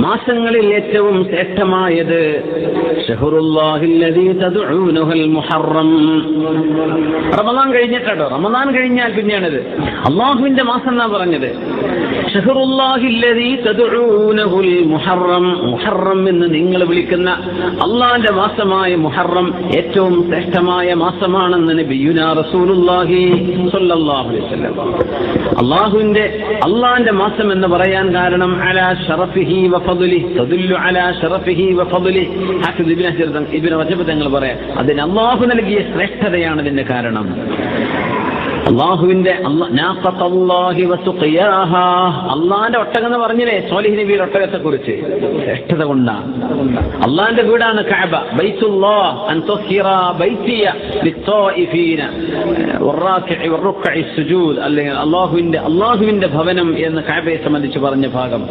മാസങ്ങളിൽ ഏറ്റവും ശ്രേഷ്ഠമായത് ഷഹ്റുല്ലാഹില്ലദീ തദ്ഊനഹുൽ മുഹറം. റമദാൻ കഴിഞ്ഞിട്ടോ, റമദാൻ കഴിഞ്ഞാൽ പിന്നെയാണിത്. അള്ളാഹുവിന്റെ മാസം എന്നാ പറഞ്ഞത്. ഷഹ്റുല്ലാഹില്ലദീ തദ്ഊനഹുൽ മുഹറം. മുഹറം എന്ന് നിങ്ങൾ വിളിക്കുന്ന അള്ളാന്റെ മാസമായ മുഹറം ഏറ്റവും ശ്രേഷ്ഠമായ മാസമാണെന്ന് നബിയുനാ റസൂലുള്ളാഹി സ്വല്ലല്ലാഹു അലൈഹി വസല്ലം. അള്ളാന്റെ മാസം എന്ന് പറയാൻ കാരണം അലാ ശറഫിഹി വഫദ്ലിഹി തദുല്ലു അലാ ശറഫിഹി വഫദ്ലിഹി. ഹാഫിദ് ഇബ്നു റജബ് തങ്ങൾ പറയാം, അതിന് അള്ളാഹു നൽകിയ ശ്രേഷ്ഠതയാണ് ഇതിന്റെ കാരണം. അള്ളാഹുവിന്റെ അള്ളാന്റെ ഒട്ടകം എന്ന് പറഞ്ഞില്ലേ സ്വാലിഹ് നബിയുടെ ഒട്ടകത്തെ കുറിച്ച്, ശ്രേഷ്ഠത കൊണ്ടാണ്. അള്ളാന്റെ വീടാണ് കഅബ. ബൈത്തുല്ലാഹ് അൻ തുഹിറ ബൈതിയ ലിത്വാഇഫീന വറാകിഇ വറുക്ഇ സുജൂദ്. അല്ലെങ്കിൽ അള്ളാഹുവിന്റെ ഭവനം എന്ന് കഅബയെ സംബന്ധിച്ച് പറഞ്ഞ ഭാഗം.